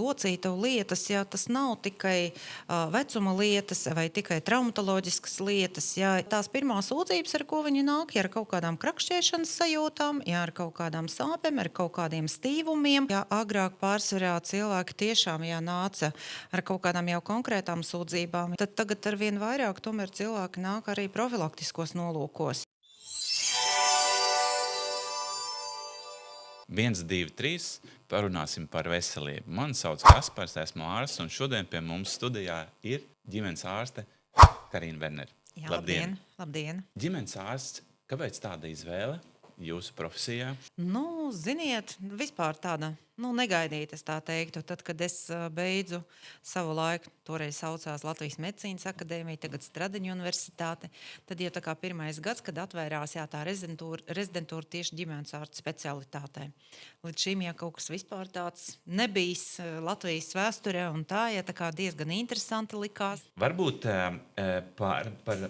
locītu lietas, jā, tas nav tikai vecuma lietas vai tikai traumatoloģiskas lietas. Jā. Tās pirmās sūdzības, ar ko viņi nāk, jā, ar kaut kādām krakšķēšanas sajūtām, jā, ar kaut kādām sāpēm, ar kaut kādiem stīvumiem. Jā, agrāk pārsvarā cilvēki tiešām nāca ar kaut kādām jau konkrētām sūdzībām. Tad tagad arvien vairāk tomēr cilvēki nāk arī profilaktiskos nolūkos. 1, 2, 3. Parunāsim par veselību. Mani sauc Kaspars, esmu ārsts, un šodien pie mums studijā ir ģimenes ārste Karina Vernere. Jā, labdien! Labdien! Ģimenes ārsts, kāpēc tāda izvēle jūsu profesijā? Nu, ziniet, vispār tāda negaidīta, es tā teiktu. Tad, kad es beidzu savu laiku, toreiz saucās Latvijas Medicīnas akadēmija, tagad Stradiņu universitāte, tad jau tā kā pirmais gads, kad atvērās tā rezidentūra tieši ģimenes ārsta specialitātē. Līdz šim kaut kas vispār tāds nebijis Latvijas vēsturē, un tā kā diezgan interesanti likās. Varbūt par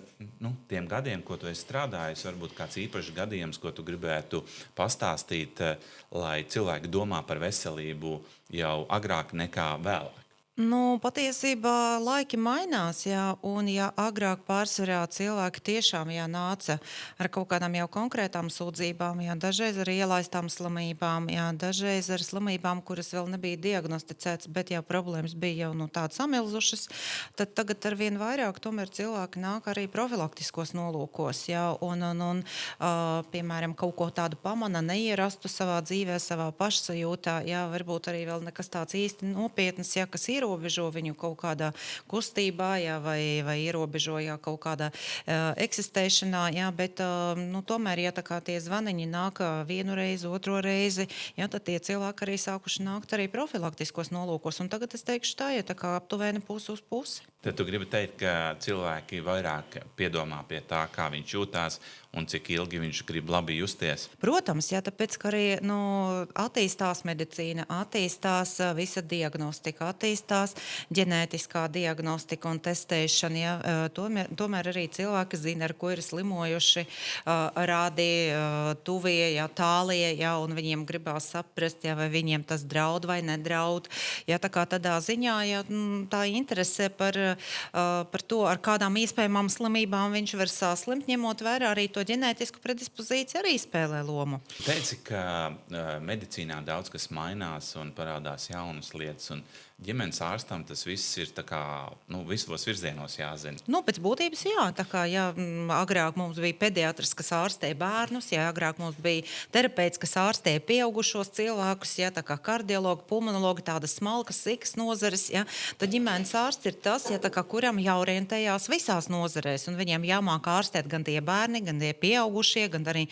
tiem gadiem, ko tu esi strādājis, varbūt kāds īpašs gadījums, ko tu gribētu pastāstīt, lai cilvēki domā par veselību jau agrāk nekā vēlāk. Nu, patiesībā laiki mainās, jā, un agrāk pārsvarā cilvēki tiešām nāca ar kaut kādām jau konkrētām sūdzībām, jā, dažreiz ar ielaistām slimībām, jā, dažreiz ar slimībām, kuras vēl nebija diagnosticētas, bet jau problēmas bija jau tādas samilzušas, tad tagad arvien vairāk tomēr cilvēki nāk arī profilaktiskos nolūkos, jā, un piemēram, kaut ko tādu pamana neierastu savā dzīvē, savā pašsajūtā, jā, varbūt arī vēl nekas tāds īsti nopietnas, jā, kas ierobežo viņu kaut kādā kustībā, jā, vai ierobežo kaut kādā eksistēšanā, jā, bet tomēr, ja tā kā tie zvaniņi nāk vienu reizi, otro reizi, jā, tad tie cilvēki arī sākuši nākt arī profilaktiskos nolūkos, un tagad es teikšu tā kā aptuveni pusi uz pusi. Tad tu gribi teikt, ka cilvēki vairāk piedomā pie tā, kā viņš jūtās un cik ilgi viņš grib labi justies? Protams, jā, tāpēc, ka arī attīstās medicīna, attīstās visa diagnostika, attīstās ģenētiskā diagnostika un testēšana. Jā. Tomēr arī cilvēki zina, ar ko ir slimojuši, rādi tuvie, jā, tālie, jā, un viņiem gribās saprast, jā, vai viņiem tas draud vai nedraud. Jā, tā kā tādā ziņā, jā, tā interese par to, ar kādām iespējamām slimībām viņš var saslimt, ņemot vērā arī to ģenētisku predispozīciju, arī spēlē lomu. Teici, ka medicīnā daudz kas mainās un parādās jaunas lietas, un ģimenes ārstam tas viss ir tā kā, visos virzienos jāzina. Pēc būtības jā, tā kā agrāk mums bija pediatrs, kas ārstē bērnus, jā, agrāk mums bija terapeits, kas ārstē pieaugušos cilvēkus, jā, tā kā kardiologi, pulmonologi, tādas smalkas, sikas nozares, jā. Tad ģimenes ārsts ir tas, jā, tā kā kuram jāorientējās visās nozarēs, un viņiem jāmāk ārstēt gan tie bērni, gan tie pieaugušie, gan arī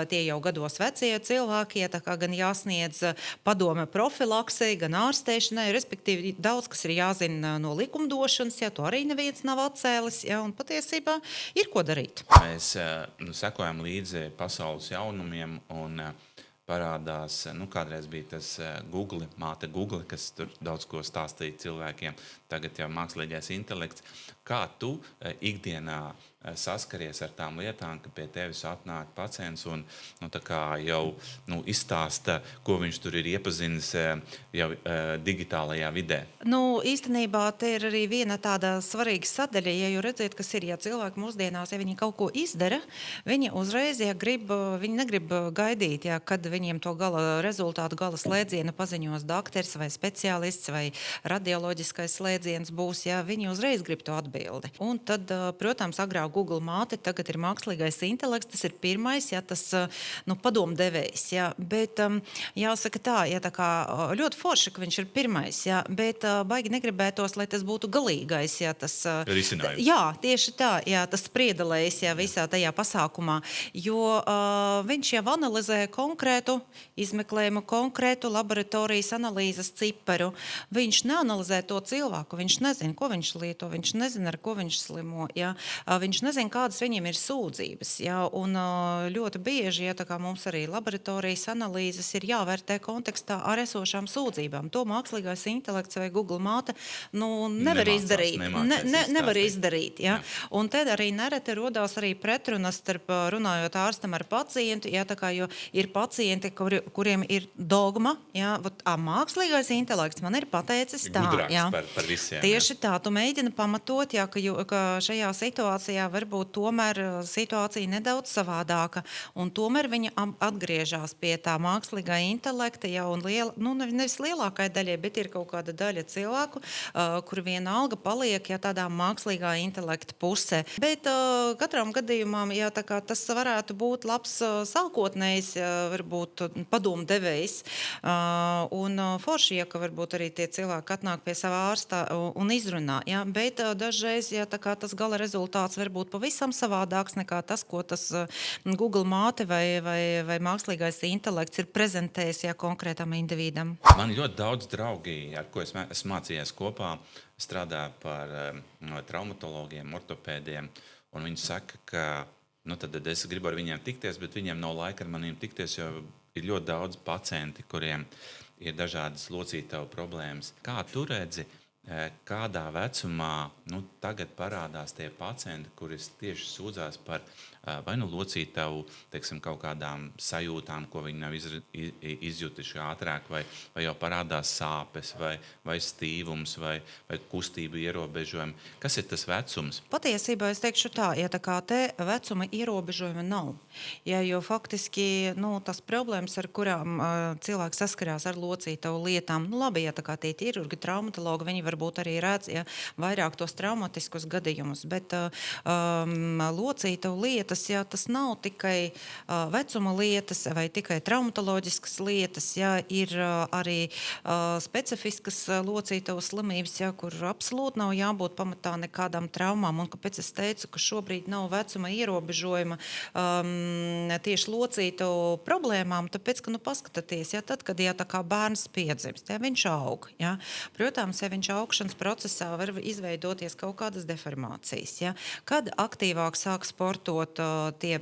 tie jau gados vecie cilvēki, jā, tā kā gan jāsniedz padome profilaksei, gan ārstēšanai, respektīvi daudz, kas ir jāzina no likumdošanas, jā, to arī neviens nav atcēlis, jā, un patiesībā ir ko darīt. Mēs sekojam līdzi pasaules jaunumiem un parādās, kādreiz bija tas Google, māte Google, kas tur daudz ko stāstīja cilvēkiem, tagad jau mākslīgais intelekts. Kā tu ikdienā saskaries ar tām lietām, ka pie tevis atnāk pacients un tā kā jau izstāsta, ko viņš tur ir iepazinis jau digitālajā vidē? Īstenībā te ir arī viena tāda svarīga sadaļa, ja jau redziet, kas ir, ja cilvēki mūsdienās, ja viņi kaut ko izdara, viņi uzreiz, viņi negrib gaidīt, kad viņiem to gala rezultātu, gala slēdzienu paziņos doktors vai speciālists vai radioloģiskais slēdziens būs, viņi uzreiz grib to atbildi. Un tad, protams, agrāk Google māte, tagad ir mākslīgais intelekts, tas ir pirmais, tas padomdevējs, bet jāsaka tā, tā kā ļoti forši, ka viņš ir pirmais, bet baigi negribētos, lai tas būtu galīgais, tas risinājums. Jā, tieši tā, tas spriedelējs, visā tajā pasākumā, jo viņš jau analizē konkrētu izmeklējumu, konkrētu laboratorijas analīzes ciparu. Viņš neanalizē to cilvēku, viņš nezina, ko viņš lieto, viņš nezina, ar ko viņš slimo, viņš viņš nezina, kādas viņiem ir sūdzības. Jā, un ļoti bieži, ja tā kā mums arī laboratorijas analīzes ir jāvērtē kontekstā ar esošām sūdzībām. To mākslīgais intelekts vai Google māte nevar izdarīt. Nevar izdarīt. Ja? Un tad arī nereti rodās arī pretrunas starp runājot ārstam ar pacientu, ja, tā kā, jo ir pacienti, kuriem ir dogma, ja, mākslīgais intelekts man ir pateicis tā. Ja. Par visiem. Tieši tā, tu mēģini pamatot, ja, ka šajā situācijā varbūt tomēr situācija nedaudz savādāka, un tomēr viņa atgriežās pie tā mākslīgā intelekta, ja, un nevis lielākai daļai, bet ir kaut kāda daļa cilvēku, kur vienalga paliek, ja, tādā mākslīgā intelekta pusē. Bet katram gadījumam, ja, tā kā tas varētu būt labs sākotnējs, varbūt padomdevējs, un forši, ja, ka varbūt arī tie cilvēki atnāk pie savā ārsta un izrunā, ja, bet dažreiz, ja, tā kā tas gala rezultāts var būt pavisam savādāks nekā tas, ko tas Google māte vai mākslīgais intelekts ir prezentējis, ja, konkrētam individam. Man ļoti daudz draugi, ar ko esmu mācījies kopā, strādā par traumatologiem, ortopēdiem, un viņi saka, ka tad es gribu ar viņiem tikties, bet viņiem nav laika ar maniem tikties, jo ir ļoti daudz pacienti, kuriem ir dažādas locītavu problēmas. Kā tu redzi, kādā vecumā tagad parādās tie pacienti, kuri tieši sūdzās par vai locītavu, teiksim, kaut kādām sajūtām, ko viņi nav izjutuši ātrāk, vai jau parādās sāpes, vai stīvums, vai kustību ierobežojumi. Kas ir tas vecums? Patiesībā es teikšu tā, ja tā kā te vecuma ierobežojuma nav. Ja, jo faktiski tas problēmas, ar kurām cilvēks saskarās ar locītavu lietām, labi, ja tā kā tie ķirurgi, traumatologi, viņi varbūt arī redz, ja, vairāk tos traumatiskus gadījumus, bet locītavu lietas, ja, tas nav tikai vecuma lietas vai tikai traumatoloģiskas lietas, ja, ir arī specifiskas locītavu slimības, ja, kur absolūti nav jābūt pamatā nekādām traumām. Un kāpēc es teicu, ka šobrīd nav vecuma ierobežojuma tieši locītavu problēmām, tāpēc, ka, paskatieties, ja, tad, kad, ja, tā kā bērns piedzimst, ja, viņš aug, ja, protams, ja viņš augšanas procesā var izveidoties kaut kādas deformācijas, ja, kad aktīvāk sāk sportot tie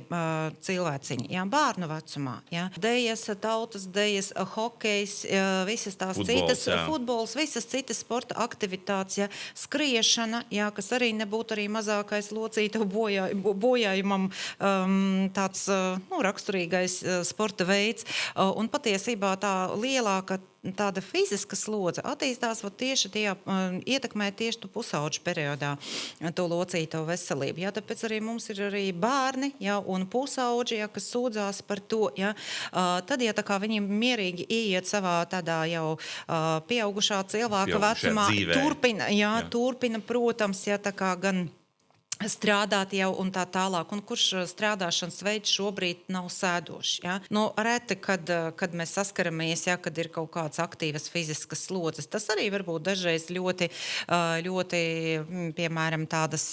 cilvēciņi, ja, bērnu vecumā, ja, dejas, tautas dejas, hokejs, visas tās futbols, visas citas sporta aktivitātes, ja, skriešana, ja, kas arī nebūtu arī mazākais locītavu bojājumam tāds raksturīgais sporta veids, un patiesībā tā lielāka tāda fiziska slodze attīstās tieši ietekmē tieši tu pusauģu periodā to locītavu veselību. Ja, tāpēc arī mums ir arī bērni, ja, un pusauģi, ja, kas sūdzās par to, ja, tad, ja tā kā viņi mierīgi ieiet savā tādā jau pieaugušā cilvēka vecumā, turpina, protams, ja, tā kā gan strādāt jau un tā tālāk, un kurš strādāšanas veids šobrīd nav sēdošs. Ja? Reti, kad mēs saskaramies, ja, kad ir kaut kāds aktīvas fiziskas slodzes, tas arī varbūt dažreiz ļoti, piemēram, tādas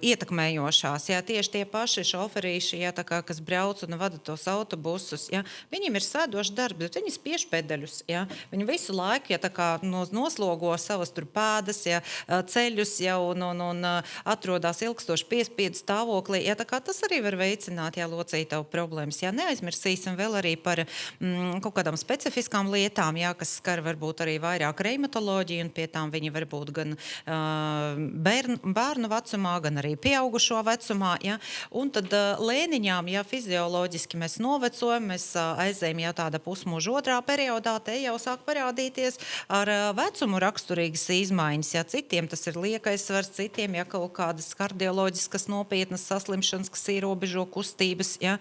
ietekmējošās. Ja? Tieši tie paši šoferīši, ja, tā kā, kas brauc un vada tos autobusus, ja? Viņiem ir sēdošs darbs, bet viņi spiež pedaļus. Ja? Viņi visu laiku, ja, tā kā noslogo savas tur pēdas, ja, ceļus, ja, un atrod ilgstoši piespiedu stāvoklī, ja, tā kā tas arī var veicināt, ja, locītavu problēmas. Ja, neaizmirsīsim vēl arī par kaut kādām specifiskām lietām, ja, kas skar varbūt arī vairāk reumatoloģiju, un pie tām viņi varbūt gan bērnu vecumā, gan arī pieaugušo vecumā. Ja, un tad lēniņām, ja fizioloģiski mēs novecojam, mēs aizējam, ja tāda pusmūža otrā periodā, te jau sāk parādīties ar vecumu raksturīgas izmaiņas. Ja, citiem tas ir liekais svars, citiem, ja kaut kādas kardioloģiskas nopietnas saslimšanas, kas ierobežo kustības, ja.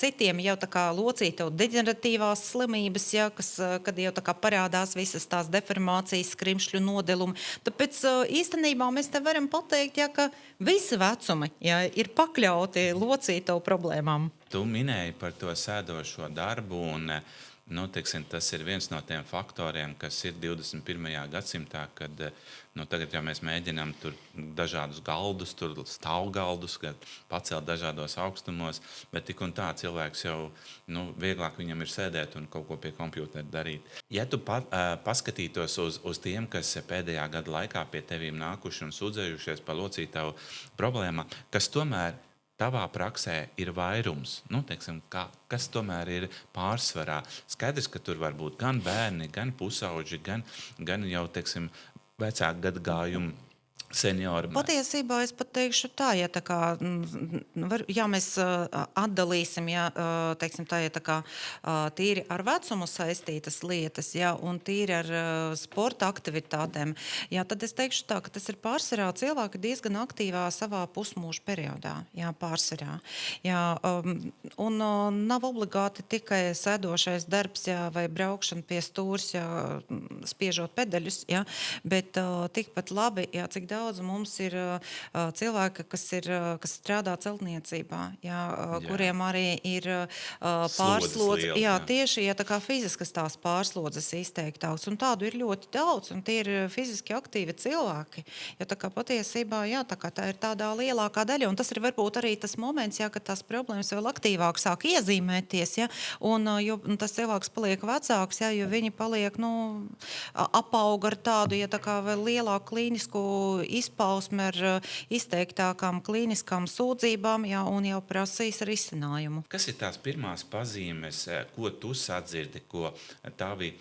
Citiem jau tā kā locītavu deģeneratīvās slimības, ja, kad jau tā kā parādās visas tās deformācijas, skrimšļu nodelumi. Tāpēc īstenībā mēs te varam pateikt, ja, ka visi vecumi, ja, ir pakļauti locītavu problēmām. Tu minēji par to sēdošo darbu un teiksim, tas ir viens no tiem faktoriem, kas ir 21. gadsimtā, kad tagad jau mēs mēģinām tur dažādus galdus, tur stāvgaldus, pacelt dažādos augstumos, bet tik un tā cilvēks jau vieglāk viņam ir sēdēt un kaut ko pie kompjutera darīt. Ja tu paskatītos uz tiem, kas pēdējā gada laikā pie tevīm nākuši un sūdzējušies par locītavu problēmām, kas tomēr tavā praksē ir vairums, teiksim, kas tomēr ir pārsvarā. Skaidrs, ka tur var būt gan bērni, gan pusauģi, gan jau, teiksim, vecāku gadagājumu seniori. Patiesībā es pat teikšu tā, ja tā kā, mēs atdalīsim, teiksim tā, ja tā kā tīri ar vecumu saistītas lietas, un tīri ar sporta aktivitātēm, tad es teikšu tā, ka tas ir pārsvarā cilvēki diezgan aktīvā savā pusmūža periodā, pārsvarā. Un nav obligāti tikai sēdošais darbs, vai braukšana pie stūrs, spiežot pedaļus, bet tikpat labi, cik daudz mums ir cilvēki, kas strādā celtniecībā, kuriem arī ir pārslodze. Tieši tā kā fiziskas tās pārslodzes izteiktāks. Un tādu ir ļoti daudz, un tie ir fiziski aktīvi cilvēki. Tā kā patiesībā, tā ir tādā lielākā daļa. Un tas ir varbūt arī tas moments, kad tās problēmas vēl aktīvāk sāk iezīmēties, un tas cilvēks paliek vecāks, jo viņi paliek, apauga ar tādu, tā kā vēl lielāku klīnisku izpausme ar izteiktākām klīniskām sūdzībām, un jau prasīs risinājumu. Kas ir tās pirmās pazīmes, ko tu sadzirdi, ko tavi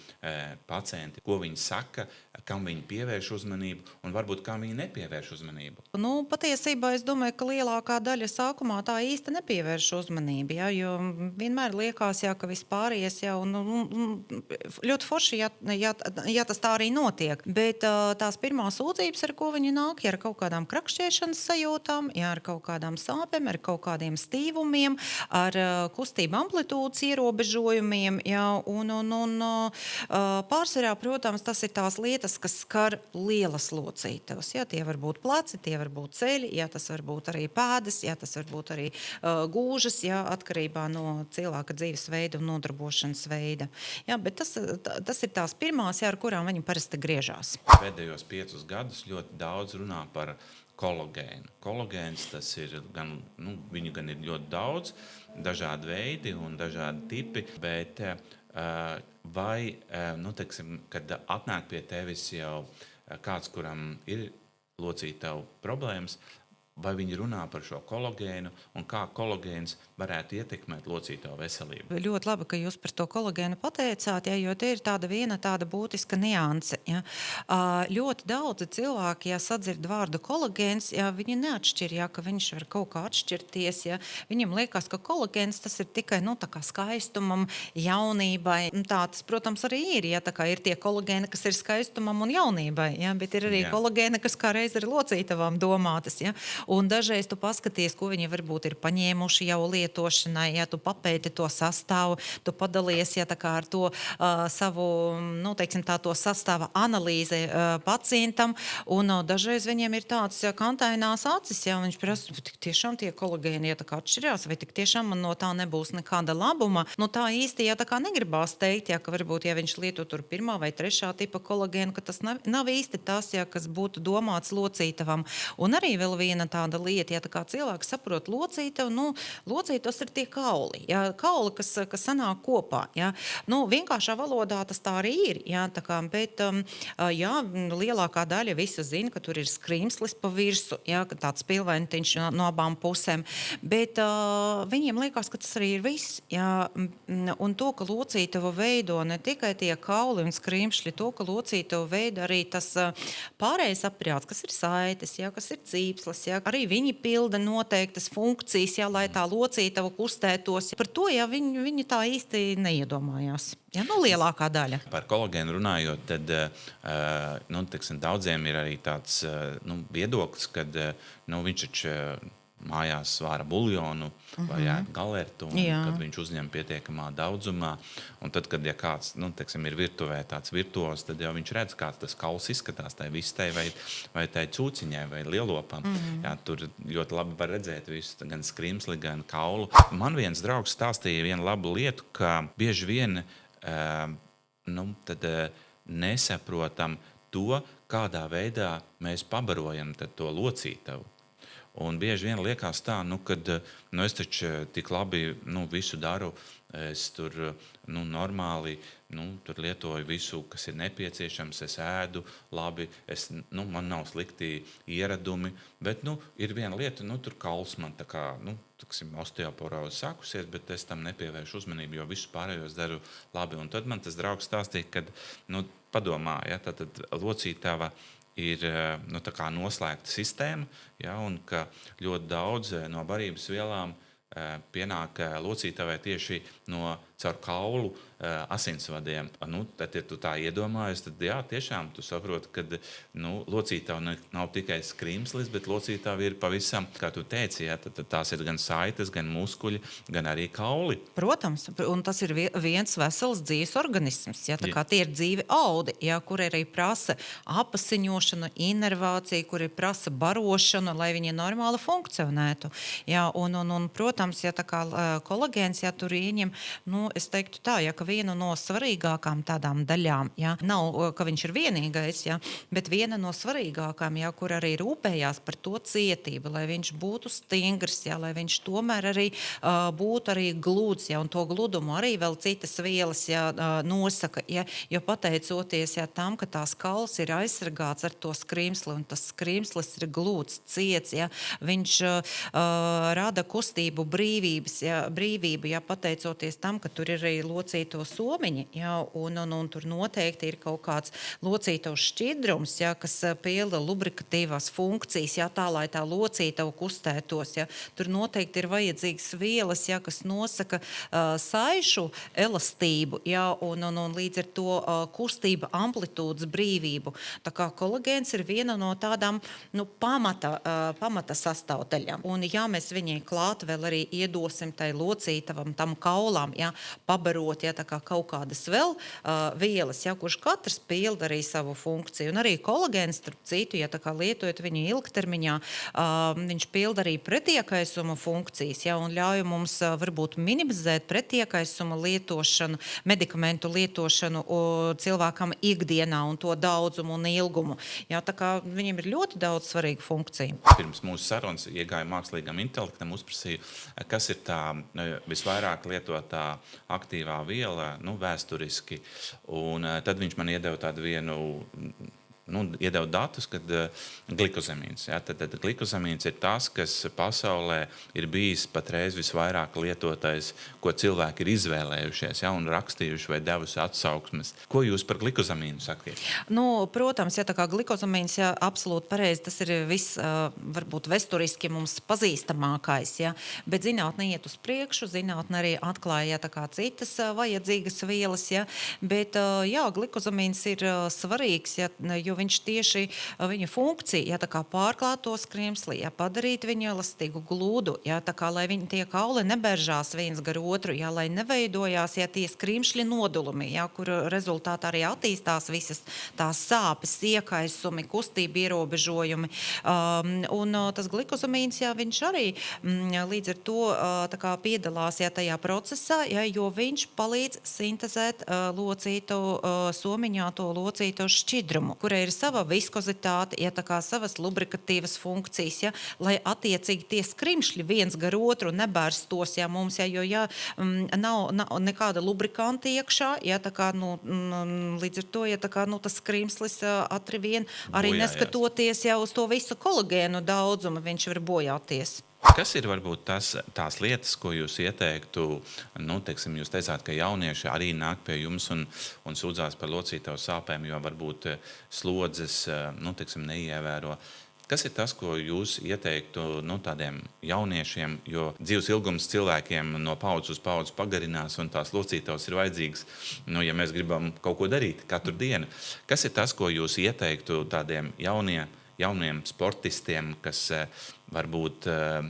pacienti, ko viņi saka, kam viņi pievērš uzmanību un varbūt kam viņi nepievērš uzmanību? Patiesībā es domāju, ka lielākā daļa sākumā tā īsti nepievērš uzmanību, jo vienmēr liekas, ka vispārējais ļoti forši, ja tas tā arī notiek. Bet tās pirmās sūdzības, ar ko viņi nāk, ar kaut kādām krakšķēšanas sajūtām, ar kaut kādām sāpēm, ar kaut kādiem stīvumiem, ar kustību amplitūdas ierobežojumiem, un pārsvarā, protams, tas ir tās lietas, kas skar lielas locītavas. Tie var būt pleci, tie var būt ceļi, tas var būt arī pēdas, tas var būt arī gūžas, atkarībā no cilvēka dzīvesveida un nodarbošanas veida. Bet tas ir tās pirmās, ar kurām viņi parasti griežās. Pēdējos 5 gadus ļoti daudz runā par kolagēnu. Kolagēns, tas ir viņu gan ir ļoti daudz, dažādi veidi un dažādi tipi, bet teiksim, kad atnāk pie tevis jau kāds, kuram ir locītavu problēmas, vai viņi runā par šo kolagēnu un kā kolagēns varētu ietekmēt locītavu veselību? Ļoti labi, ka jūs par to kolagēnu pateicāt, jo te ir viena tāda būtiska nianse. Ļoti daudzi cilvēki, sadzird vārdu kolagēns, viņi neatšķir, ka viņš var kaut kā atšķirties. Viņam liekas, ka kolagēns tas ir tikai tā kā skaistumam, jaunībai. Tā tas, protams, arī ir. Tā kā ir tie kolagēni, kas ir skaistumam un jaunībai, bet ir arī kolagēni, kas kā reiz ir locītavām domātas. Un dažreiz tu paskaties, ko viņi varbūt ir paņēmuši jau lietošanai, tu papēti to sastāvu, tu padalies, tā kā ar to savu, teiksim tā, to sastāva analīzi pacientam, un dažreiz viņiem ir tāds kantainās acis, viņš prasa, tik tiešām tie kolagēni, tā kā atšķirās, vai tik tiešām man no tā nebūs nekāda labuma. Tā īsti, tā kā negribās teikt, ka varbūt, viņš lieto tur 1. vai 3. tipa kolagēnu, ka tas nav īsti tas, kas būtu domāts locītavam. Un arī vēl viena tāda lieta, tā kā cilvēks saprot locītavu, locītavas ir tie kauli, kauli, kas sanāk kopā. Vienkāršā valodā tas tā arī ir, tā kā, bet lielākā daļa visi zina, ka tur ir skrimslis pa virsu, ka tāds pilventiņš no abām pusēm, bet viņiem liekas, ka tas arī ir viss. Un to, ka locītavu veido ne tikai tie kauli un skrimšļi, to, ka locītavu veido arī tas pārējais aprāts, kas ir saites, kas ir cīpslis, arī viņi pilda noteiktas funkcijas, lai tā locītava kustētos. Par to viņi tā īsti neiedomājās. Lielākā daļa. Par kolagēnu runājot, tad teiksim, daudziem ir arī tāds viedoklis, kad viņš taču mājās svāra buljonu vai galertu, un kad viņš uzņem pietiekamā daudzumā. Un tad, kad kāds teiksim, ir virtuvē tāds virtuos, tad jau viņš redz, kāds tas kauls izskatās tai vistei vai tai cūciņai vai lielopam. Tur ļoti labi var redzēt visu, gan skrimsli, gan kaulu. Man viens draugs stāstīja vienu labu lietu, ka bieži vien tad nesaprotam to, kādā veidā mēs pabarojam to locītavu. Un bieži vien liekas tā, kad es taču tik labi visu daru, es tur normāli tur lietoju visu, kas ir nepieciešams, es ēdu labi, man nav slikti ieradumi, bet ir viena lieta, tur kauls man tā kā, osteoporoze sākusies, bet es tam nepievēršu uzmanību, jo visu pārējos daru labi. Un tad man tas draugs stāstīja, kad padomā, ja, tad locītava ir tā kā noslēgta sistēma, ja, un ka ļoti daudz no barības vielām pienāk locītavai tieši caur kaulu asinsvadiem. Tad, ja tu tā iedomājies, tad jā, tiešām tu saproti, ka locītava nav tikai skrimslis, bet locītava ir pavisam, kā tu teici, jā, tad tās ir gan saites, gan muskuļi, gan arī kauli. Protams, un tas ir viens vesels dzīves organisms. Ja, tā kā tie ir dzīvi audi, ja, kur arī prasa apasiņošanu, inervāciju, kur ir prasa barošanu, lai viņi normāli funkcionētu. Ja, un protams, ja tā kā kolagēns, ja tur ieņem, es teiktu tā, ja, ka viena no svarīgākām tādām daļām, ja, nav, ka viņš ir vienīgais, ja, bet viena no svarīgākām, ja, kur arī rūpējās par to cietību, lai viņš būtu stingrs, ja, lai viņš tomēr arī būtu arī glūds, ja, un to gludumu arī vēl citas vielas, ja, nosaka, ja, jo pateicoties, ja, tam, ka tās kauls ir aizsargāts ar to skrimsli, un tas skrimslis ir glūds, ciets, ja, viņš rada kustību brīvību, ja, pateicoties tam, ka tur ir arī locīto somiņi, ja, un tur noteikti ir kaut kāds locītavs šķidrums, ja, kas pilda lubrikatīvās funkcijas, ja, tā, lai tā locītava kustētos. Ja. Tur noteikti ir vajadzīgas vielas, ja, kas nosaka saišu elastību, ja, un līdz ar to kustība amplitūdas brīvību. Tā kā kolagēns ir viena no tādām pamata sastāvdaļām. Un ja mēs viņai klāt vēl arī iedosim tai locītavam, tam kaulam, ja, pabarot, ja, tā kā kaut kādas vēl vielas, ja, kurš katrs pilda arī savu funkciju. Un arī kolagēns, starp citu, ja tā kā lietojot viņu ilgtermiņā, viņš pilda arī pretiekaisuma funkcijas, ja, un ļauj mums varbūt minimizēt pretiekaisuma lietošanu, medikamentu lietošanu cilvēkam ikdienā un to daudzumu un ilgumu. Ja, tā kā viņiem ir ļoti daudz svarīgu funkciju. Pirms mūsu sarunas iegāja mākslīgam intelektam, uzprasīju, kas ir tā visvairāk lietotā aktīvā viela, vēsturiski. Un tad viņš man iedeva tādu vienu, iedeva datus, kad glikozamīns. Ja, tad glikozamīns ir tas, kas pasaulē ir bijis patreiz visvairāk lietotais, ko cilvēki ir izvēlējušies, ja, un rakstījuši vai devusi atsauksmes. Ko jūs par glikozamīnu sakiet? Protams, ja tā kā glikozamīns, ja, absolūti pareizi, tas ir viss, varbūt vēsturiski mums pazīstamākais, ja, bet zinātne iet uz priekšu, zinātne arī atklāja, ja, tā kā citas vajadzīgas vielas, ja, bet, jā, glikozamīns ir svarīgs, ja, jo viņš tieši viņa funkcija, ja, tā kā pārklāt to skrimsli, ja, padarīt viņu elastīgu glūdu, ja, tā kā, lai viņi tie kauli neberžās viens gar otru, ja, lai neveidojās, ja, tie skrimšļi nodulumi, ja, kur rezultātā arī attīstās visas tās sāpes, iekaisumi, kustība ierobežojumi. Un tas glikozamīns, ja, viņš arī līdz ar to tā kā piedalās, ja, tajā procesā, ja, jo viņš palīdz sintezēt locīto somiņā to locīto šķidrumu, kurai ir sava viskozitāte, ja, tā kā savas lubrikatīvas funkcijas, ja, lai attiecīgi tie skrimšļi viens gar otru nebērstos, ja, mums, ja, jo, ja nav nekāda lubrikanta iekšā, ja, tā kā, līdz ar to, ja, tā kā, tas skrimslis atri vien arī Bojājās. Neskatoties jau uz to visu kolagēnu daudzumu, viņš var bojāties. Kas ir varbūt tās lietas, ko jūs ieteiktu, teiksim, jūs teicāt, ka jaunieši arī nāk pie jums un sūdzās par locītavu sāpēm, jo varbūt slodzes, teiksim, neievēro. Kas ir tas, ko jūs ieteiktu tādiem jauniešiem, jo dzīves ilgums cilvēkiem no paudzes uz paudzi pagarinās un tās locītavas ir vajadzīgas, ja mēs gribam kaut ko darīt katru dienu. Kas ir tas, ko jūs ieteiktu tādiem jauniem sportistiem, kas varbūt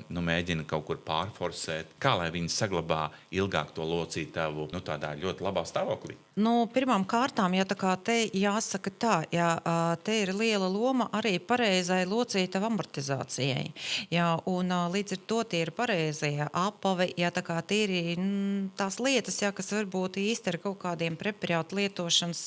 mēģina kaut kur pārforsēt, kā lai viņi saglabā ilgāk to locītavu tādā ļoti labā stāvoklī? Pirmām kārtām, ja tā kā te jāsaka tā, ja te ir liela loma arī pareizai locītavu amortizācijai. Ja, un līdz ar to tie ir pareizie apavi, ja tā kā tie ir tās lietas, ja, kas varbūt īsti ar kaut kādiem preparātu lietošanas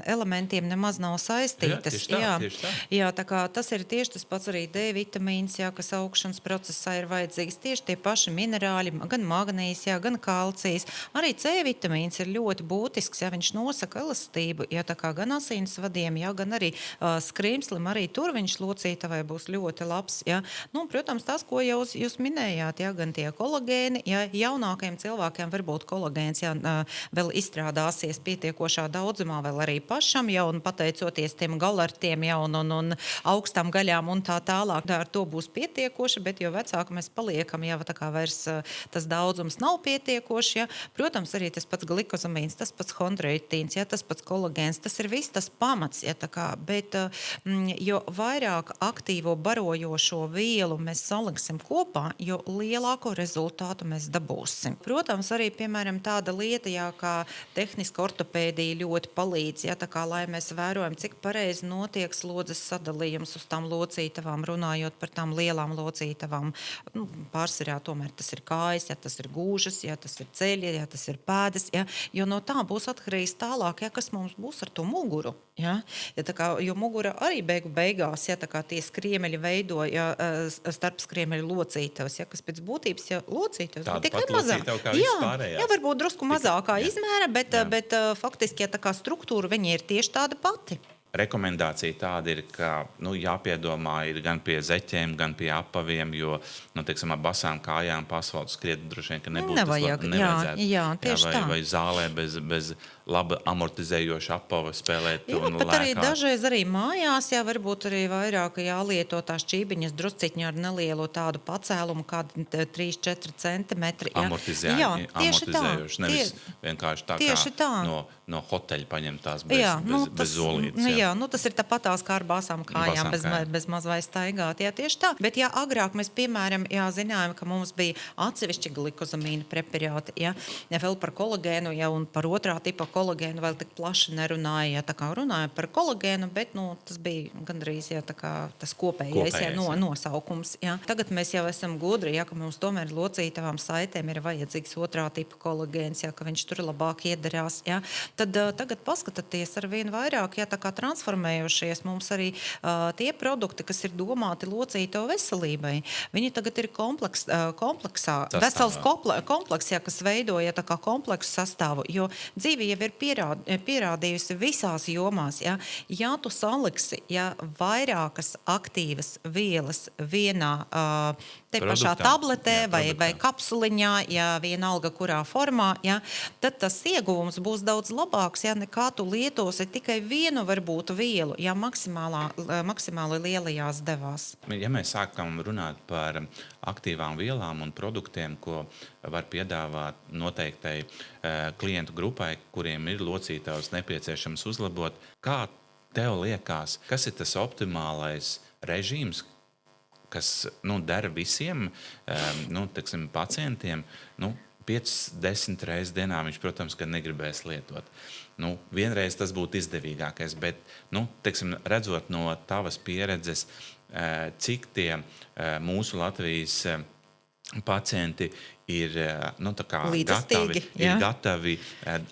elementiem nemaz nav saistītas. Tieši tā. Jā, tā kā tas ir tieši tas pats arī D vitamīns, ja, kas augšanas procesā ir vajadzīgs. Tieši tie paši minerāļi, gan magnīs, ja, gan kalcijs. Arī C vitamīns ir ļoti būtisks, ja viņš nosaka elastību, ja tā kā gan asinsvadiem, ja, gan arī skrimslim, arī tur viņš locītavai būs ļoti labs, ja. Protams, tas, ko jūs minējāt, ja, gan tie kolagēni, ja jaunākajiem cilvēkiem varbūt kolagēns, ja vēl izstrādāsies pietiekošā daudzumā, vēl arī pašam, ja, un pateicoties tiem galartiem, ja, un augstām gaļām un tā tālāk, ar to būs pietiekoši, bet jo vecāki mēs paliekam, ja tā kā vairs tas daudzums nav pietiekoši, ja, protams, arī tas pats glikozamīns, tas pats chondroitīns, ja, tas pats kolagēns, tas ir viss tas pamats, ja, tā kā, bet jo vairāk aktīvo barojošo vielu mēs saliksim kopā, jo lielāko rezultātu mēs dabūsim. Protams, arī, piemēram, tāda lieta, jā, kā tehniska ortopēdija ļoti palīdz, ja, tā kā, lai mēs vērojam, cik pareizi notiek slodzes sadalījums uz tām locītavām, runājot par tām lielām locītavām. Pārsvarā tomēr tas ir kājas, ja, tas ir gūžas, ja, tas ir ceļi, ja, tas ir pēdas, ja, jo no tā būs atkarīgs tālāk, ja, kas mums būs ar to muguru. Ja? Ja, tā kā, jo mugura arī beigās, ja, tā kā tie skriemeļi veido, ja, starp skriemeļu locītavas, ja, kas pēc būtības ja, locītavas. Tāda pat locītava kā vispārējās. Jā, varbūt drusku mazākā izmēra, bet faktiski, ja tā kā struktūra viņi ir tieši tāda pati. Rekomendācija tāda ir, ka jāpiedomā ir gan pie zeķiem, gan pie apaviem, jo, teiksim, ar basām kājām pasvaldu skriet droši vien, ka nebūtu nevajadzētu. Jā, tieši tā. Vai zālē bez laba amortizējoša apava spēlēt jā, un pat lēkāt. Arī dažreiz arī mājās, jā, varbūt arī vairāk jālieto tās čībiņas drusciņi ar nelielu tādu pacēlumu, kādu 3-4 centimetri. Amortizējoši, nevis vienkārši tā kā no hoteļa paņemtās bez zolītes. Jā, tas ir tāpatās kā ar basām kājām, bez maz vai staigāt. Jā, tieši tā. Bet jā, agrāk mēs, piemēram, zinājām, ka mums bija atsevišķi glikozamīna preparāti, ja vēl par kolagēnu, ja, un par otrā tipa kolagēnu vēl tik plaši nerunāja, ja, tā kā runāja par kolagēnu, bet, tas bija gandrīz, ja, tā kā tas kopējais ja, nosaukums. Ja. Tagad mēs jau esam gudri, ja, ka mums tomēr locītavām saitēm ir vajadzīgs otrā tipa kolagēns, ja, ka viņš tur labāk iedarās. Ja. Tad tagad paskatāties ar vien vairāk, ja, tā kā transformējušies mums arī tie produkti, kas ir domāti locītavu veselībai. Viņi tagad ir kompleksā, vesels kompleks, ja, kas veidoja tā kā kompleksu sastāvu, jo dzīve jau ir pierādījusi visās jomās. Ja tu saliksi vairākas aktīvas vielas vienā te pašā tabletē vai kapsuliņā, vienalga kurā formā, tad tas ieguvums būs daudz labāks, nekā tu lietosi tikai vienu varbūt vielu, maksimāli lielajās devās. Ja mēs sākam runāt par aktīvām vielām un produktiem, ko var piedāvāt noteiktai klientu grupai, kuriem ir locītavas nepieciešams uzlabot, kā tev liekas, kas ir tas optimālais režīms, kas dara visiem teiksim, pacientiem, 5-10 reizes dienā viņš, protams, ka negribēs lietot. Vienreiz tas būtu izdevīgākais, bet, teiksim, redzot no tavas pieredzes, cik tie mūsu Latvijas pacienti ir gatavi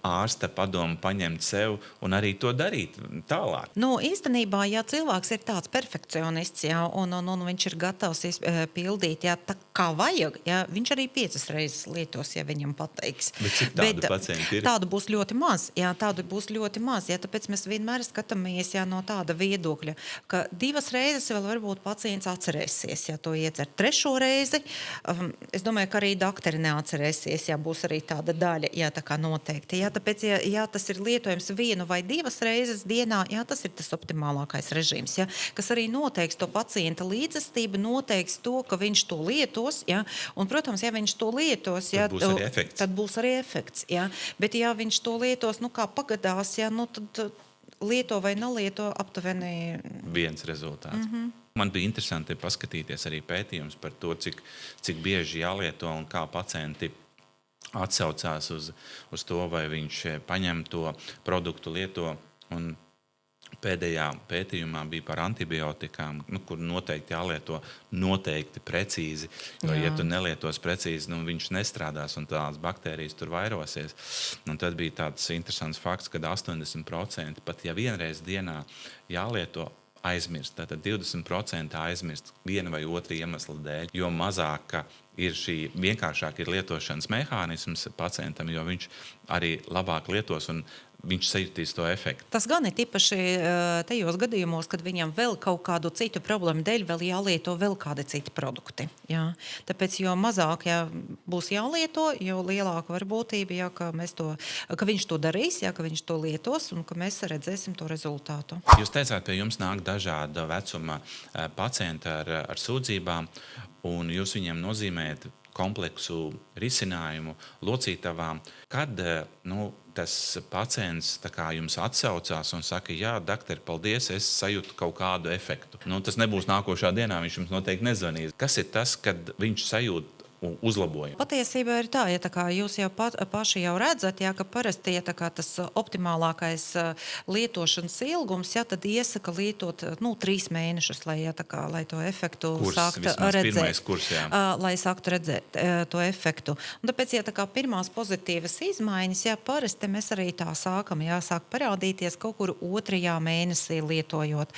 ārsta padomu paņemt sev un arī to darīt tālāk. Īstenībā, ja cilvēks ir tāds perfekcionists, un viņš ir gatavs pildīt, tā kā vajag, viņš arī 5 reizes lietos, ja viņam pateiks. Bet cik tādu pacientu ir? Tādu būs ļoti maz, tāpēc mēs vienmēr skatāmies no tāda viedokļa, ka 2 reizes vēl varbūt pacients atcerēsies, ja to iedzer 3. reizi. Es domāju, ka arī doktori neatcerēsies, būs arī tāda daļa, tā kā noteikti. Tāpēc, ja tas ir lietojams 1 vai 2 reizes dienā, tas ir tas optimālākais režīms, kas arī noteiks to pacienta līdzestību, noteiks to, ka viņš to lietos, un, protams, ja viņš to lietos, tad būs arī efekts. Bet, ja viņš to lietos, kā pagadās, tad lieto vai nelieto aptuveni. Viens rezultāts. Man bija interesanti paskatīties arī pētījums par to, cik bieži jālieto un kā pacienti atsaucās uz to, vai viņš paņem to produktu, lieto. Un pēdējā pētījumā bija par antibiotikām, kur noteikti jālieto noteikti precīzi. Jo, ja tu nelietos precīzi, viņš nestrādās un tās baktērijas tur vairosies. Un tad bija tāds interesants fakts, ka 80% pat ja vienreiz dienā jālieto, aizmirst. Tātad 20% aizmirst viena vai otra iemesla dēļ, jo mazāk ir vienkāršāk ir lietošanas mehānisms pacientam, jo viņš arī labāk lietos un viņš sajutīs to efektu. Tas gan ir īpaši tajos gadījumos, kad viņam vēl kaut kādu citu problēmu dēļ vēl jālieto vēl kādi citi produkti. Jā. Tāpēc, jo mazāk būs jālieto, jo lielāka var būtība, ka viņš to darīs, ka viņš to lietos un ka mēs redzēsim to rezultātu. Jūs teicāt, pie jums nāk dažāda vecuma pacienti ar sūdzībām, un jūs viņiem nozīmējat kompleksu risinājumu locītavām. Kad tas pacients jums atsaucās un saka, jā, doktor, paldies, es sajūtu kaut kādu efektu. Tas nebūs nākošā dienā, viņš jums noteikti nezvanīs. Kas ir tas, kad viņš sajūt uzlabojumu? Patiesībā ir tā, jūs jau paši jau redzat, ka parasti tas optimālākais lietošanas ilgums, tad iesaka lietot 3 mēnešus, lai to efektu sāktu redzēt. Kurs, lai sāktu redzēt to efektu. Un tāpēc, pirmās pozitīvas izmaiņas, parasti mēs arī tā sākam, sāk parādīties kaut kur 2. mēnesī lietojot.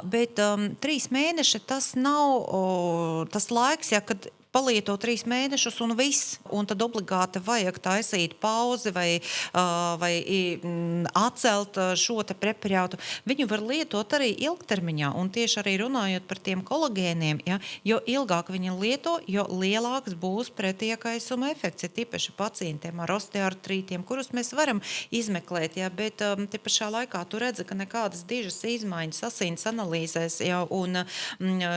Bet 3 mēneši tas nav tas laiks, kad palieto 3 mēnešus un viss. Un tad obligāti vajag taisīt pauzi vai atcelt šo te preparātu. Viņu var lietot arī ilgtermiņā. Un tieši arī runājot par tiem kolagēniem, jo ilgāk viņi lieto, jo lielāks būs pretiekaisuma efekts. Ir tīpaši pacientiem ar osteoartrītiem, kurus mēs varam izmeklēt, bet te pašā laikā tu redzi, ka nekādas dižas izmaiņas asins analīzēs un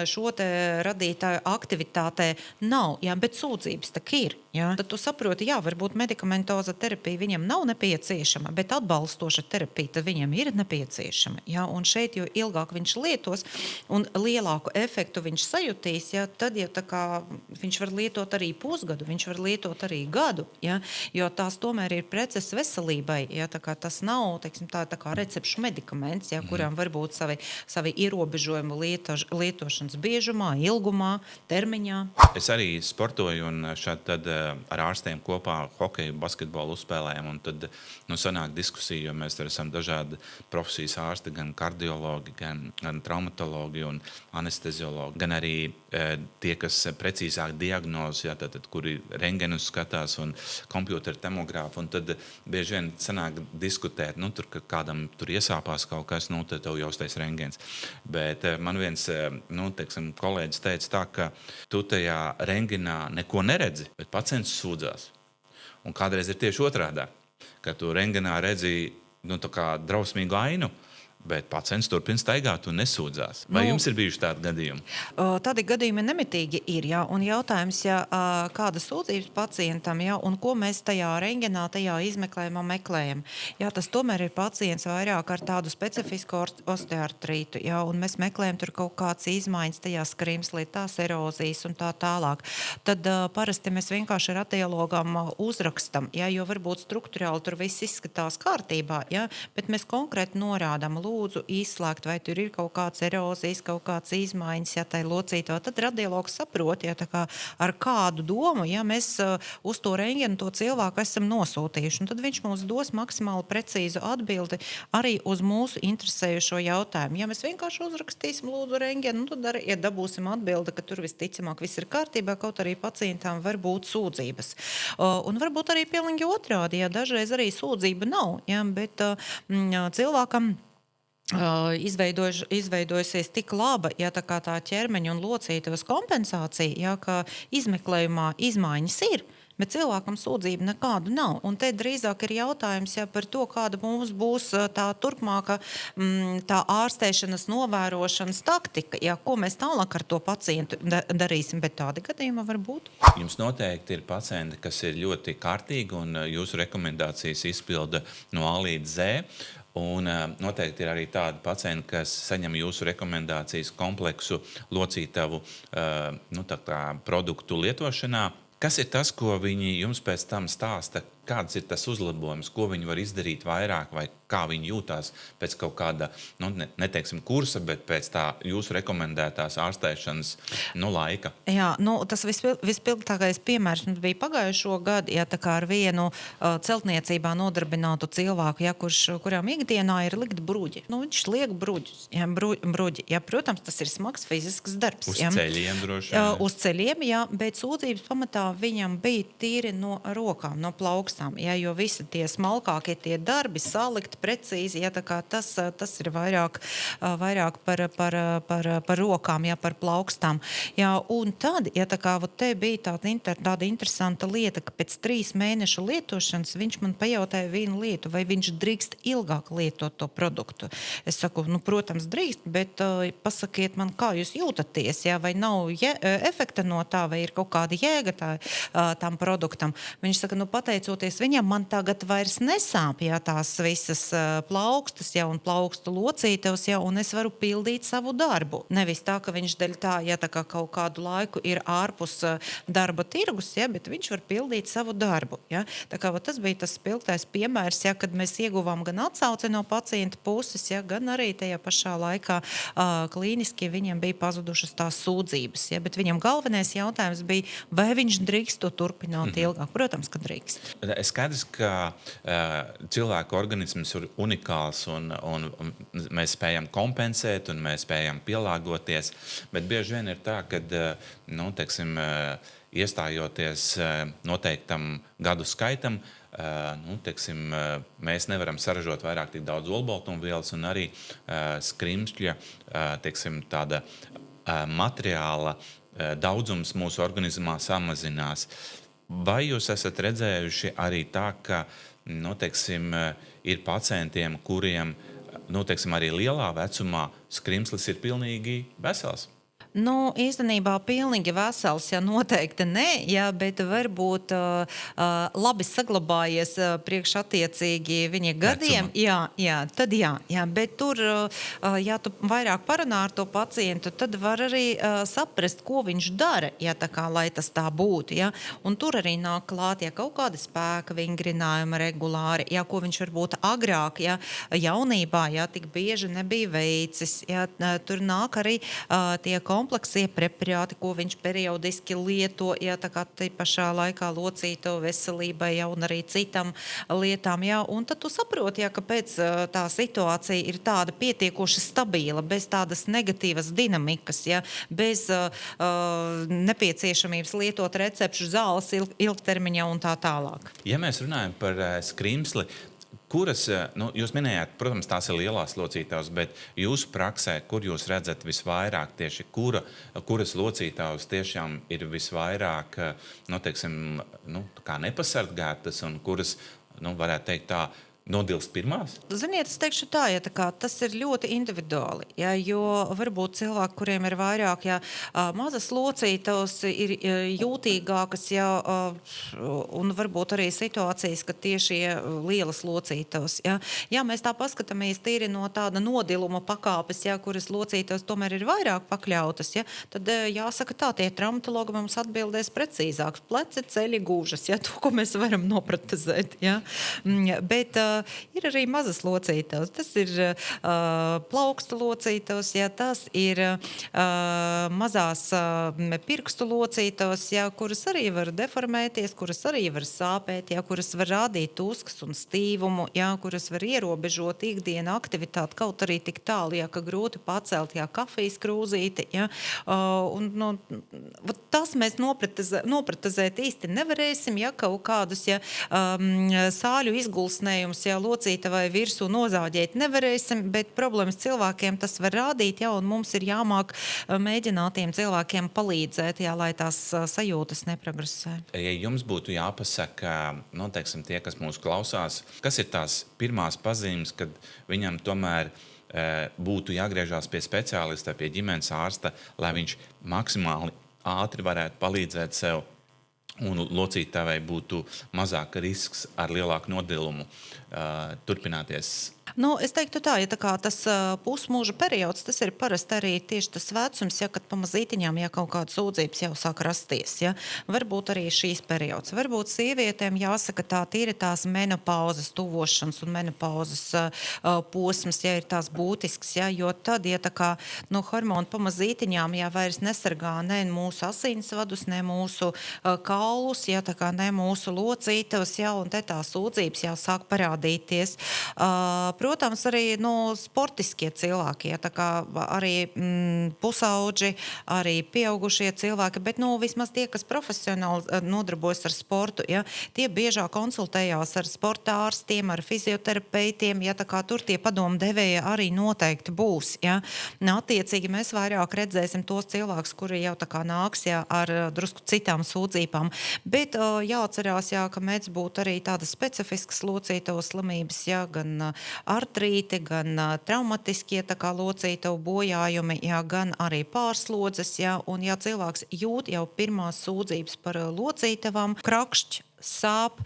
šo te radītāju aktivitātē nav, bet sūdzības tak ir. Tad tu saproti, varbūt medikamentoza terapija viņam nav nepieciešama, bet atbalstoša terapija tad viņam ir nepieciešama. Un šeit, jo ilgāk viņš lietos un lielāku efektu viņš sajutīs, tad viņš var lietot arī pusgadu, viņš var lietot arī gadu, jo tās tomēr ir preces veselībai. Tas nav, tā kā recepšu medikaments, kurām var būt savi ierobežojumi lietošanas biežumā, ilgumā, termiņā. Es arī sportoju un šādi tad ar ārstiem kopā hokeju, basketbolu uzspēlējam, un tad sanāk diskusija, jo mēs esam dažādi profesijas ārsti, gan kardiologi, gan traumatologi un anesteziologi, gan arī tie, kas precīzāk diagnozes, kuri rengenus skatās un kompjūtera tomogrāfu, un tad bieži vien sanāk diskutēt, tur, ka kādam tur iesāpās kaut kas, tad tev jāuztais rengens. Bet man viens, kolēģis teica tā, ka tu tajā rengenā neko neredzi, bet pacients sūdzās. Un kādreiz ir tieši otrādā, ka tu rengenā redzi drausmīgu ainu, bet pacients turpina staigāt un nesūdzās. Vai jums ir bijuši tādi gadījumi? Tādi gadījumi nemitīgi ir, un jautājums, kāda sūdzības pacientam, un ko mēs tajā rengenā, tajā izmeklējumā meklējam. Tas tomēr ir pacients vairāk ar tādu specifisku osteoartrītu, un mēs meklējam tur kaut kāds izmaiņas tajā skrimslietās, erozijas un tā tālāk. Tad parasti mēs vienkārši radiologam uzrakstam, jo varbūt strukturāli tur viss izskatās kārtībā, bet mēs konkrēti norādām, lūdzu izslēgt, vai tur ir kaut kāds erozijas, kaut kāds izmaiņas, tai locītā. Tad radiologs saprot, ar kādu domu, mēs uz to rengenu to cilvēku esam nosūtījuši. Un tad viņš mums dos maksimāli precīzu atbildi arī uz mūsu interesējušo jautājumu. Ja mēs vienkārši uzrakstīsim lūdzu rengenu, tad arī dabūsim atbildi, ka tur visticamāk viss ir kārtībā, kaut arī pacientām var būt sūdzības. Un varbūt arī pilnīgi otrādi, dažreiz arī sūdzība nav, bet cilvēkam izveidojusies tik laba, tā ķermeņa un locītavas kompensācija, ka izmeklējumā izmaiņas ir, bet cilvēkam sūdzība nekādu nav. Un te drīzāk ir jautājums par to, kāda mums būs tā turpmāka tā ārstēšanas novērošanas taktika, ko mēs tālāk ar to pacientu darīsim, bet tādi gadījumi var būt. Jums noteikti ir pacienti, kas ir ļoti kārtīgi un jūsu rekomendācijas izpilda no A līdz Z. Un noteikti ir arī tādi pacienti, kas saņem jūsu rekomendācijas kompleksu locītavu produktu lietošanā. Kas ir tas, ko viņi jums pēc tam stāsta? Kāds ir tas uzlabojums, ko viņi var izdarīt vairāk, vai kā viņi jūtās pēc kaut kāda, neteiksim kursa, bet pēc tā jūsu rekomendētās ārstēšanas laika? Jā, tas vispilgtākais piemērs mums bija pagājušo gadu, ja tā kā ar vienu celtniecībā nodarbinātu cilvēku, ja, kuram ikdienā ir likt bruģi. Viņš liek bruģus. Ja, bruģi. Ja, protams, tas ir smags fizisks darbs. Uz ja. ceļiem droši vien. Uz ceļiem, jā, bet sūdzības pamatā viņam bija tīri no rokām, no plaukstām. Ja, jo visi tie smalkākie tie darbi salikti precīzi, ja, tā kā tas ir vairāk par rokām, ja, par plaukstām. Ja, un tad, ja tā kā te bija tāda interesanta lieta, ka pēc 3 mēnešu lietošanas viņš man pajautāja vienu lietu, vai viņš drīkst ilgāk lietot to produktu. Es saku, protams, drīkst, bet pasakiet man, kā jūs jūtaties, ja, vai nav efekta no tā, vai ir kaut kāda jēga tam produktam. Viņš saka, pateicoties viņam, man tagad vairs nesāp, ja, tās visas plaukstas, ja, un plaukstu locītavas, ja, un es varu pildīt savu darbu. Nevis tā, ka viņš dēļ tā, ja tā kā kaut kādu laiku ir ārpus darba tirgus, ja, bet viņš var pildīt savu darbu. Ja. Tā kā tas bija tas spilgtais piemērs, ja, kad mēs ieguvām gan atsauci no pacienta puses, ja, gan arī tajā pašā laikā klīniski viņam bija pazudušas tās sūdzības. Ja, bet viņam galvenais jautājums bija, vai viņš drīkst to turpināt ilgāk. Protams, ka drīkst. Skaidrs, ka cilvēka organisms ir unikāls un mēs spējam kompensēt un mēs spējam pielāgoties, bet bieži vien ir tā, ka, iestājoties noteiktam gadu skaitam, mēs nevaram saražot vairāk tik daudz olbaltumvielas un arī skrimšļa, tāda materiāla daudzums mūsu organismā samazinās. Vai jūs esat redzējuši arī tā, ka ir pacientiem, kuriem arī lielā vecumā skrimslis ir pilnīgi vesels? Īstenībā pilnīgi vesels, ja noteikti ne, ja, bet varbūt labi saglabājies priekš attiecīgi viņa gadiem. Tad jā. Bet tur, ja tu vairāk parunā ar to pacientu, tad var arī saprast, ko viņš dara, ja tā kā, lai tas tā būtu. Ja. Un tur arī nāk klāt, ja kaut kāda spēka vingrinājuma regulāri, ja, ko viņš varbūt agrāk, ja, jaunībā, ja, tik bieži nebija veicis. Ja, tur nāk arī tie kompleksie preparāti, ko viņš periodiski lieto, ja, tā kā te pašā laikā locīto veselībai, ja, un arī citam lietām. Ja, un tad tu saproti, ja, kāpēc tā situācija ir tāda pietiekoši stabila, bez tādas negatīvas dinamikas, ja, bez nepieciešamības lietot recepšu zāles ilgtermiņā un tā tālāk. Ja mēs runājam par skrimsli, kuras, jūs minējāt, protams, tās ir lielās locītavas, bet jūsu praksē, kur jūs redzat visvairāk tieši, kuras locītavas tiešām ir visvairāk, kā nepasargātas un kuras, varētu teikt tā, nodilst pirmās? Ziniet, es teikšu tā, ja tā kā tas ir ļoti individuāli, ja, jo varbūt cilvēki, kuriem ir vairāk, ja, mazas locītavas ir jūtīgākas, ja, un varbūt arī situācijas, ka tieši lielas locītavas. Ja. Ja mēs tā paskatāmies tīri no tāda nodiluma pakāpes, ja, kuras locītavas tomēr ir vairāk pakļautas, ja, tad jāsaka tā, tie traumatologi mums atbildēs precīzāk. Pleci, ceļi, gūžas, ja, to, ko mēs varam nopratizēt. Ja. Bet ir arī mazas locītavas. Tas ir plaukstu locītavas, ja, tas ir mazās pirkstu locītavas, ja, kuras arī var deformēties, kuras arī var sāpēt, ja, kuras var rādīt tuskas un stīvumu, ja, kuras var ierobežot ikdienu aktivitāti, kaut arī tik tālu, ja, ka grūti pacelt, ja, kafijas krūzīti. Ja, un, tas mēs nopratizēt īsti nevarēsim, ja kaut kādus, ja, sāļu izgulsnējumus, ja, locītavai virsū nozāģēt nevarēsim, bet problēmas cilvēkiem tas var rādīt, ja, un mums ir jāmāk mēģināt tiem cilvēkiem palīdzēt, ja, lai tās sajūtas neprogresē. Ja jums būtu jāpasaka, tie, kas mūs klausās, kas ir tās pirmās pazīmes, kad viņam tomēr būtu jāgriežās pie speciālista, pie ģimenes ārsta, lai viņš maksimāli ātri varētu palīdzēt sev un locītavai būtu mazāk risks ar lielāku nodilumu turpināties? Es teiktu tā, ja tā kā tas pusmūža periods, tas ir parasti arī tieši tas vecums, ja, kad pamazītiņām, ja kaut kādas sūdzības jau sāk rasties, ja. Varbūt arī šīs periods. Varbūt sievietēm jāsaka tā tīri tās menopauzes tuvošanas un menopauzes posms, ja ir tās būtisks, ja, jo tad, ja tā kā, hormonu pamazītiņām, ja vairs nesargā ne mūsu asinsvadus, ne mūsu kaulus, ja, tā kā ne mūsu locītavas, ja, un te tās sūdzības jau sāk parādīties. Protams, arī sportiskie cilvēki, ja, tā kā arī pusauģi, arī pieaugušie cilvēki, bet vismaz tie, kas profesionāli nodarbojas ar sportu, ja, tie biežāk konsultējās ar sporta ārstiem, ar fizioterapeitiem, ja, tā kā tur tie padomdevēji arī noteikti būs. Ja. Attiecīgi mēs vairāk redzēsim tos cilvēkus, kuri jau tā kā nāks, ja, ar drusku citām sūdzībām. Bet jāatcerās, ja, ka mēdz būt arī tādas specifiskas locītavu slimības, ja, gan artrīti, gan traumatiskie tā kā locītavu bojājumi, ja, gan arī pārslodzes, ja, un ja cilvēks jūt jau pirmās sūdzības par locītavām, krakšķi, sāp,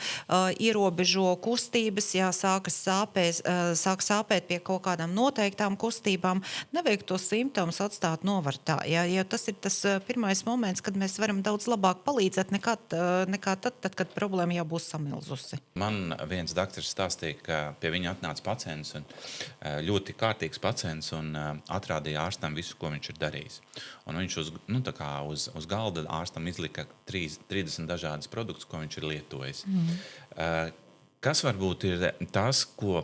ierobežo kustības, jā, sāk sāpēt pie kaut kādām noteiktām kustībām, nevajag tos simptomus atstāt novārtā. Jā, jo tas ir tas pirmais moments, kad mēs varam daudz labāk palīdzēt nekā tad, kad problēma jau būs samilzusi. Man viens daktars stāstīja, ka pie viņa atnāca pacients, un ļoti kārtīgs pacients, un atrādīja ārstam visu, ko viņš ir darījis. Un viņš uz galda ārstam izlika 30 dažādas produktus, ko viņš ir lietojis. Kas varbūt ir tas, ko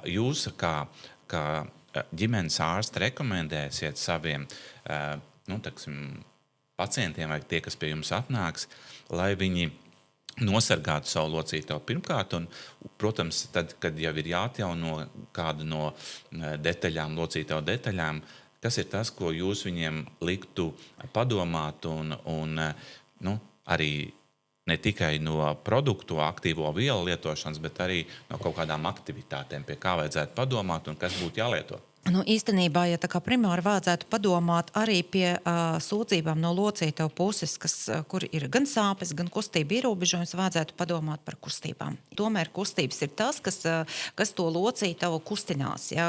jūs kā ģimenes ārsti rekomendēsiet saviem pacientiem vai tie, kas pie jums atnāks, lai viņi nosargātu savu locītavu pirmkārt, un, protams, tad, kad jau ir jāatjauno kādu no detaļām, locītavu detaļām, kas ir tas, ko jūs viņiem liktu padomāt un arī ne tikai no produktu aktīvo vielu lietošanas, bet arī no kaut kādām aktivitātēm, pie kā vajadzētu padomāt un kas būtu jālieto? Īstenībā, ja tā kā primāri vajadzētu padomāt arī pie sūdzībām no locītavu puses, kur ir gan sāpes, gan kustība ierobežojums, vajadzētu padomāt par kustībām. Tomēr kustības ir tas, kas to locītavu kustinās, ja,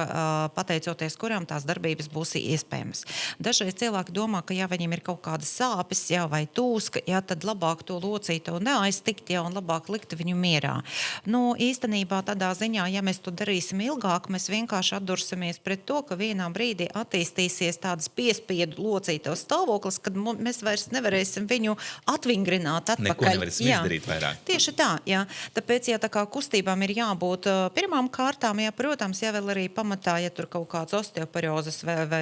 pateicoties kurām tās darbības būs iespējamas. Dažreiz cilvēki domā, ka ja viņiem ir kaut kādas sāpes, ja, vai tūska, ja, tad labāk to locītavu neaiztikt, ja, un labāk likt viņu mierā. Īstenībā tādā ziņā, ja mēs to darīsim ilgāk, mēs vienkārši atdursimies pret to, ka vienā brīdī attīstīsies tādas piespiedu locītavu stāvoklis, kad mēs vairs nevarēsim viņu atvingrināt atpakaļ. Neko nevarēsim izdarīt vairāk. Tieši tā, jā. Tāpēc, ja tā kā kustībām ir jābūt pirmām kārtām, ja, protams, ja vēl arī pamatā, ja tur kaut kāds osteoporozes vai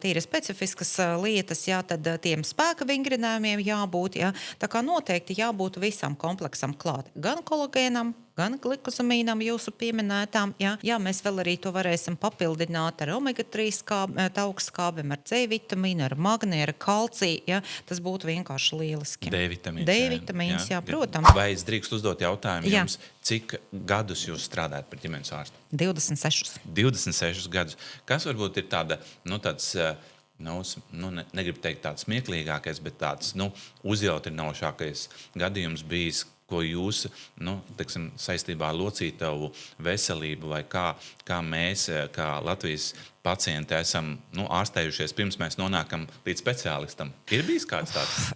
tīri specifiskas lietas, jā, tad tiem spēka vingrinājumiem jābūt, jā. Tā kā noteikti jābūt visam kompleksam klāt. Gan kolagēnam, gan glikozamīnam jūsu pieminētām. Jā, mēs vēl arī to varēsim papildināt ar omega-3 augstskābēm, ar C vitamīnu, ar magniju, ar kalciju. Jā, tas būtu vienkārši lieliski. D vitamīns. D vitamīns, jā, protams. Vai es drīkst uzdot jautājumu jums, cik gadus jūs strādājat par ģimenes ārstu? 26. 26 gadus. Kas varbūt ir tāds negribu teikt tāds smieklīgākais, bet tāds uzjautrinošākais gadījums bijis, ko jūs saistībā ar locītavu veselību vai kā mēs, kā Latvijas pacienti esam ārstējušies pirms mēs nonākam līdz speciālistam. Ir bijis kāds tāds?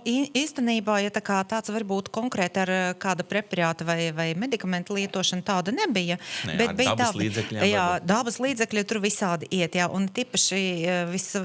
Īstenībā, ja tāds varbūt konkrēti ar kāda preparāta vai medikamentu lietošana tāda nebija. Bet bija dabas līdzekļiem. Jā, dabas līdzekļi tur visādi iet, jā. Un tipaši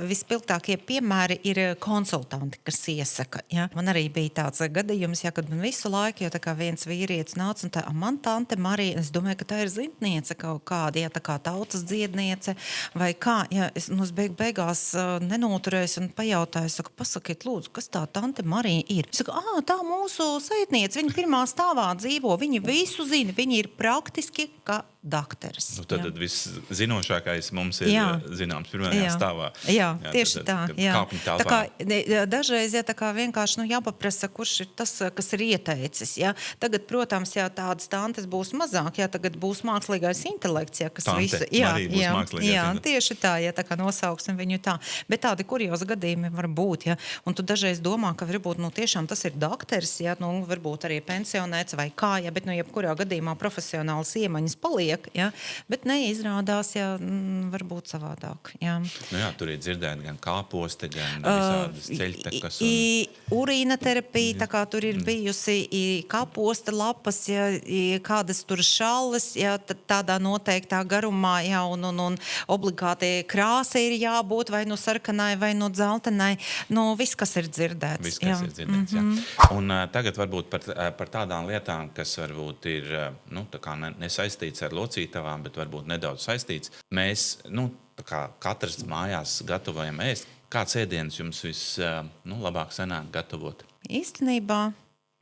vispilgtākie piemēri ir konsultanti, kas iesaka. Jā. Man arī bija tāds gadījums, kad man visu laiku, tā kā viens vīrietis nāca un man tante Marija, es domāju, ka tā ir zintniece kaut kāda, tā kā tautas dziedniece, vai kā, ja es beigās nenoturēju un pajautāju, saku, pasakiet lūdzu, kas tā tante Marija ir? Es saku, tā mūsu saitniece, viņa pirmā stāvā dzīvo, viņa visu zina, viņa ir praktiski kā dakteris. Tad viszinošākais mums ir zināms pirmajā stāvā. Jā, tieši tā. Tā kā dažreiz tā kā vienkārši jāpaprasa, kurš ir tas, kas ir ieteicis. Jā. Tagad, protams, tādas tantes būs mazāk, tagad būs mākslīgais intelekts, kas tante visu. Marija būs mākslīgais intelekts. tieši tā, ja tā kā nosauksim viņu tā. Bet tādi kuriozi gadījumi var būt, ja. Un tu dažreiz domā, ka varbūt, tiešām tas ir dakteris, ja, varbūt arī pensionēts vai kā, ja, bet, jebkurā gadījumā profesionāls iemaņas paliek, ja, bet neizrādās, ja, varbūt savādāk, ja. Nu jā, tur ir dzirdēt gan kāposti, gan visādas ceļtekas. Urīna terapija, tā kā tur ir bijusi kāposta lapas, ja, kādas tur šalles, ja, tādā noteiktā garumā, ja, un obligāti krāsa ir jābūt vai sarkanai, vai dzeltenai. Viss, kas ir dzirdēts. Viss, kas ir dzirdēts, jā. Un tagad varbūt par tādām lietām, kas varbūt ir tā kā nesaistīts ar locītavām, bet varbūt nedaudz saistīts. Mēs, tā kā katrs mājās gatavojam ēst. Kāds ēdiens jums labāk sanāk gatavot? Īstenībā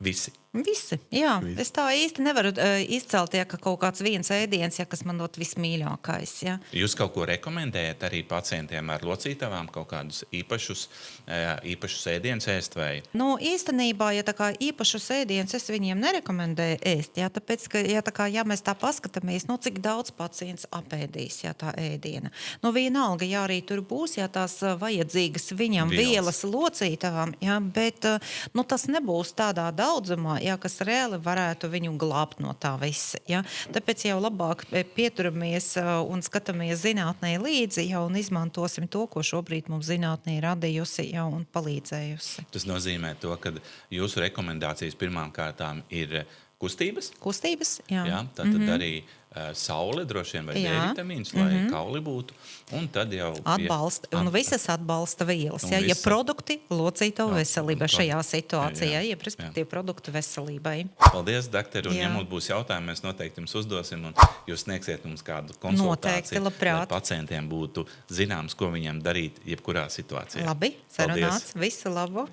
Visi. Visi, jā. Es tā īsti nevaru izcelt, ja, ka kaut kāds viens ēdiens, ja, kas man vismīļākais. Ja. Jūs kaut ko rekomendējat arī pacientiem ar locītavām, kaut kādus īpašus ēdienus ēst? Vai? Īstenībā, ja tā kā īpašus ēdienus es viņiem nerekomendēju ēst, ja, tāpēc, ka, ja mēs tā paskatāmies, cik daudz pacients apēdīs, ja, tā ēdiena. Vienalga, ja arī tur būs, ja tās vajadzīgas viņam vielas locītavām, ja, bet tas nebūs tādā daudzumā, ja, kas reāli varētu viņu glābt no tā visa. Ja. Tāpēc jau labāk pieturamies un skatāmies zinātnē līdzi, ja, un izmantosim to, ko šobrīd mums zinātnē ir radījusi, ja, un palīdzējusi. Tas nozīmē to, ka jūsu rekomendācijas pirmām kārtām ir kustības. Kustības, jā. Jā, tad arī saule droši vien vai D-vitamīns, lai kauli būtu. Un tad jau atbalsta, un visas atbalsta vielas. Ja, ja produkti locītavu veselībai šajā situācijā, ja respektīvi produktu veselībai. Paldies, doktori, un ja mums būs jautājumi, mēs noteikti jums uzdosim, un jūs sniegsiet mums kādu konsultāciju, lai pacientiem būtu zināms, ko viņiem darīt jebkurā situācijā. Labi, sarunāts, visu labu.